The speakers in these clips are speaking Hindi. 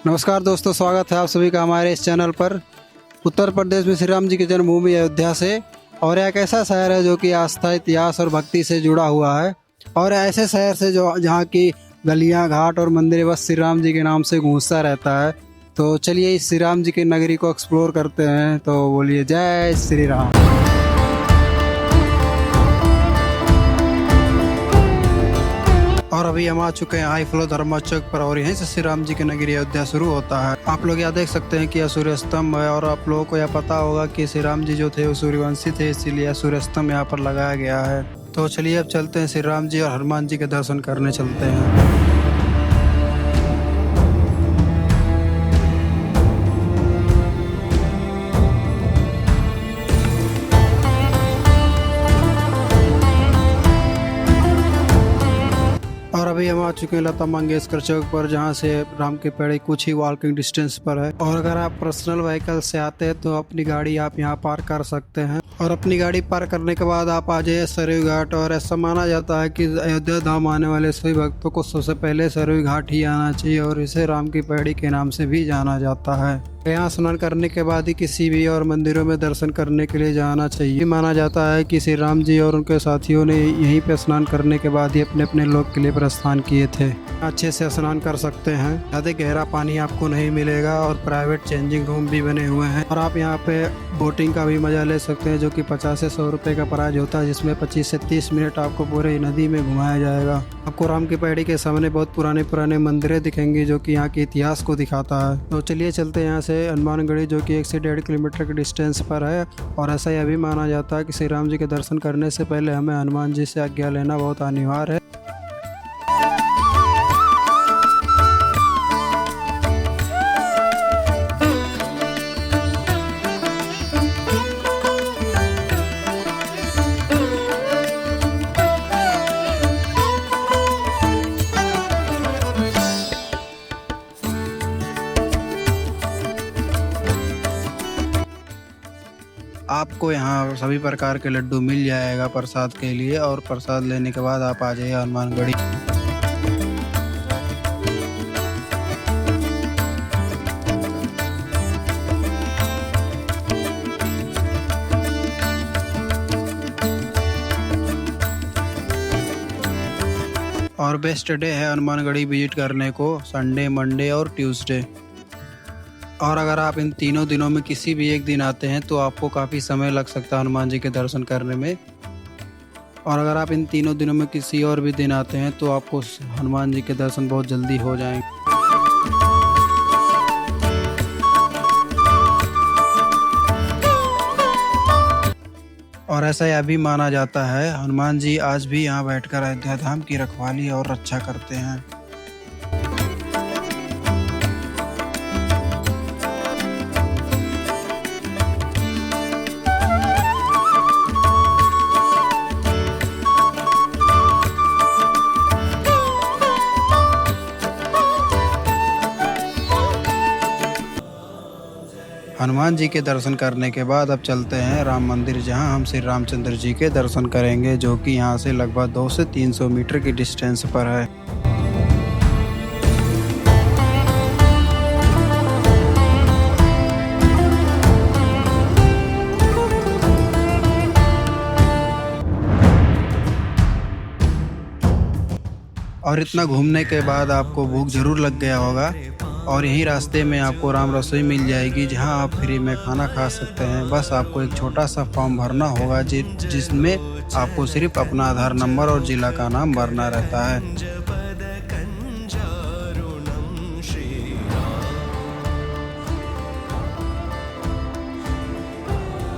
नमस्कार दोस्तों, स्वागत है आप सभी का हमारे इस चैनल पर। उत्तर प्रदेश में श्री राम जी की जन्मभूमि अयोध्या से, और एक ऐसा शहर है जो कि आस्था, इतिहास और भक्ति से जुड़ा हुआ है। और ऐसे शहर से जो जहाँ की गलियाँ, घाट और मंदिर बस श्री राम जी के नाम से गूंजता रहता है। तो चलिए इस श्री राम जी की नगरी को एक्सप्लोर करते हैं। तो बोलिए जय श्री राम। और अभी हम आ चुके हैं हाई फ्लो धर्मा चौक पर, और यहीं से श्री राम जी की नगरी अयोध्या शुरू होता है। आप लोग यहाँ देख सकते हैं कि यह सूर्य स्तंभ है, और आप लोगों को यह पता होगा कि श्री राम जी जो थे वो सूर्यवंशी थे, इसीलिए सूर्य स्तंभ यहाँ पर लगाया गया है। तो चलिए अब चलते हैं श्री राम जी और हनुमान जी के दर्शन करने चलते हैं। और अभी हम आ चुके हैं लता मंगेशकर चौक पर, जहाँ से राम के पेड़ कुछ ही वॉकिंग डिस्टेंस पर है। और अगर आप पर्सनल व्हीकल से आते हैं तो अपनी गाड़ी आप यहाँ पार्क कर सकते हैं, और अपनी गाड़ी पार्क करने के बाद आप आ जाइए सरयू घाट। और ऐसा माना जाता है कि अयोध्या धाम आने वाले सभी भक्तों को सबसे पहले सरयू घाट ही आना चाहिए, और इसे राम की पेड़ी के नाम से भी जाना जाता है। यहाँ स्नान करने के बाद ही किसी भी और मंदिरों में दर्शन करने के लिए जाना चाहिए। माना जाता है कि श्री राम जी और उनके साथियों ने यहीं पे स्नान करने के बाद ही अपने अपने लोक के लिए प्रस्थान किए थे। अच्छे से स्नान कर सकते हैं, ज़्यादा गहरा पानी आपको नहीं मिलेगा, और प्राइवेट चेंजिंग रूम भी बने हुए हैं। और आप यहाँ पे बोटिंग का भी मजा ले सकते हैं, जो कि 50 से 100 रुपये का प्राइज होता है, जिसमें 25 से 30 मिनट आपको पूरे नदी में घुमाया जाएगा। आपको राम की पेड़ी के सामने बहुत पुराने पुराने मंदिरें दिखेंगी, जो कि यहाँ के इतिहास को दिखाता है। तो चलिए चलते हैं यहाँ से हनुमानगढ़ी, जो कि 1 से 1.5 किलोमीटर के डिस्टेंस पर है। और ऐसा यह भी माना जाता है कि श्री राम जी के दर्शन करने से पहले हमें हनुमान जी से आज्ञा लेना बहुत अनिवार्य है। आपको यहाँ सभी प्रकार के लड्डू मिल जाएगा प्रसाद के लिए, और प्रसाद लेने के बाद आप आ जाइए हनुमानगढ़ी। और बेस्ट डे है हनुमानगढ़ी विजिट करने को, संडे, मंडे और ट्यूसडे। और अगर आप इन तीनों दिनों में किसी भी एक दिन आते हैं तो आपको काफ़ी समय लग सकता है हनुमान जी के दर्शन करने में। और अगर आप इन तीनों दिनों में किसी और भी दिन आते हैं तो आपको हनुमान जी के दर्शन बहुत जल्दी हो जाएंगे। और ऐसा यह भी माना जाता है हनुमान जी आज भी यहाँ बैठकर अयोध्या धाम की रखवाली और रक्षा करते हैं। हनुमान जी के दर्शन करने के बाद अब चलते हैं राम मंदिर, जहां हम श्री रामचंद्र जी के दर्शन करेंगे, जो कि यहां से लगभग 200 से 300 मीटर की डिस्टेंस पर है। और इतना घूमने के बाद आपको भूख जरूर लग गया होगा, और यही रास्ते में आपको राम रसोई मिल जाएगी, जहां आप फ्री में खाना खा सकते हैं। बस आपको एक छोटा सा फॉर्म भरना होगा, जिसमें आपको सिर्फ अपना आधार नंबर और जिला का नाम भरना रहता है।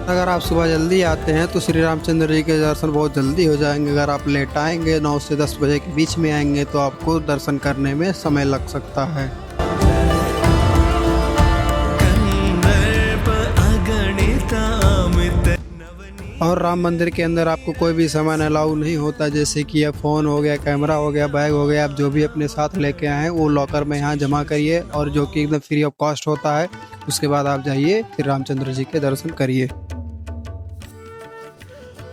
अगर आप सुबह जल्दी आते हैं तो श्री रामचंद्र जी के दर्शन बहुत जल्दी हो जाएंगे। अगर आप लेट आएंगे, 9 से 10 बजे के बीच में आएंगे, तो आपको दर्शन करने में समय लग सकता है। और राम मंदिर के अंदर आपको कोई भी सामान अलाउ नहीं होता, जैसे कि यह फ़ोन हो गया, कैमरा हो गया, बैग हो गया। आप जो भी अपने साथ लेके आए हैं वो लॉकर में यहाँ जमा करिए, और जो कि एकदम फ्री ऑफ कॉस्ट होता है। उसके बाद आप जाइए श्री रामचंद्र जी के दर्शन करिए।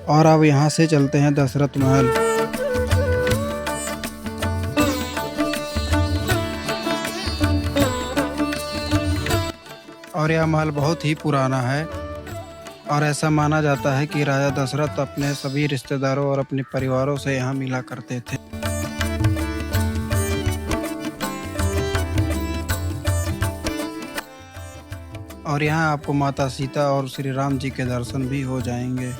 और अब यहाँ से चलते हैं दशरथ महल। और यह महल बहुत ही पुराना है और ऐसा माना जाता है कि राजा दशरथ अपने सभी रिश्तेदारों और अपने परिवारों से यहाँ मिला करते थे। और यहाँ आपको माता सीता और श्री राम जी के दर्शन भी हो जाएंगे।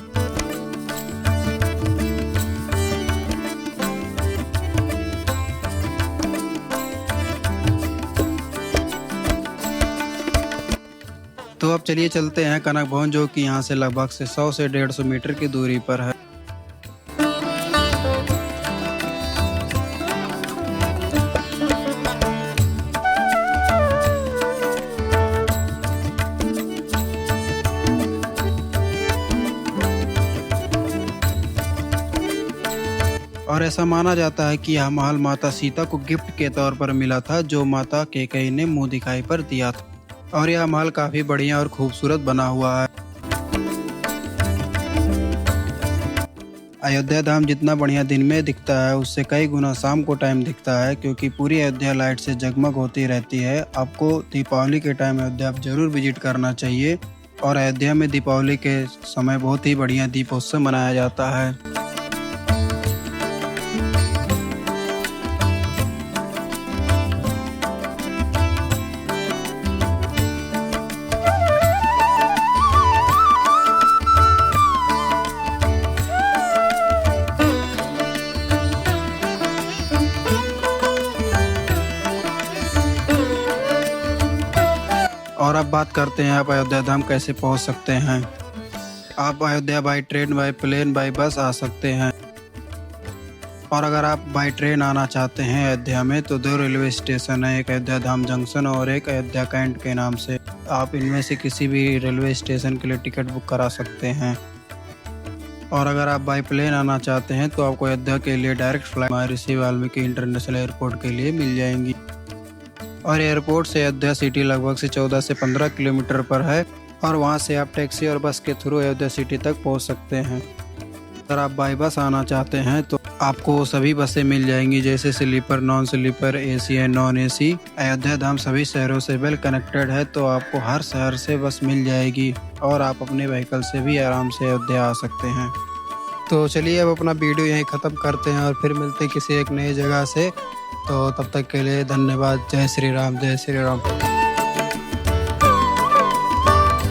तो अब चलिए चलते हैं कनक भवन, जो कि यहाँ से लगभग 100 से 150 मीटर की दूरी पर है। और ऐसा माना जाता है कि यह महल माता सीता को गिफ्ट के तौर पर मिला था, जो माता कैकेयी ने मुंह दिखाई पर दिया था। और यह महल काफी बढ़िया और खूबसूरत बना हुआ है। अयोध्या धाम जितना बढ़िया दिन में दिखता है, उससे कई गुना शाम को टाइम दिखता है, क्योंकि पूरी अयोध्या लाइट से जगमग होती रहती है। आपको दीपावली के टाइम अयोध्या जरूर विजिट करना चाहिए। और अयोध्या में दीपावली के समय बहुत ही बढ़िया दीपोत्सव मनाया जाता है। और अब बात करते हैं आप अयोध्या धाम कैसे पहुंच सकते हैं। आप Ayodhya by train, by plane, by bus आ सकते हैं। और अगर आप बाई ट्रेन आना चाहते हैं अयोध्या में, तो 2 रेलवे स्टेशन है, एक अयोध्या धाम जंक्शन और एक अयोध्या कैंट के नाम से। आप इनमें से किसी भी रेलवे स्टेशन के लिए टिकट बुक करा सकते हैं। और अगर आप बाई प्लेन आना चाहते हैं, तो आपको अयोध्या के लिए डायरेक्ट फ्लाइट महर्षि वाल्मीकि इंटरनेशनल एयरपोर्ट के लिए मिल जाएंगी। और एयरपोर्ट से अयोध्या सिटी लगभग से 14 से 15 किलोमीटर पर है। और वहां से आप टैक्सी और बस के थ्रू अयोध्या सिटी तक पहुंच सकते हैं। अगर आप बाई बस आना चाहते हैं, तो आपको सभी बसें मिल जाएंगी, जैसे sleeper, non sleeper, AC and non AC. Ayodhya Dham सभी शहरों से वेल कनेक्टेड है, तो आपको हर शहर से बस मिल जाएगी और आप अपने व्हीकल से भी आराम से अयोध्या आ सकते हैं। तो चलिए अब अपना वीडियो यहीं ख़त्म करते हैं और फिर मिलते हैं किसी एक नई जगह से। तो तब तक के लिए धन्यवाद। जय श्री राम, जय श्री राम।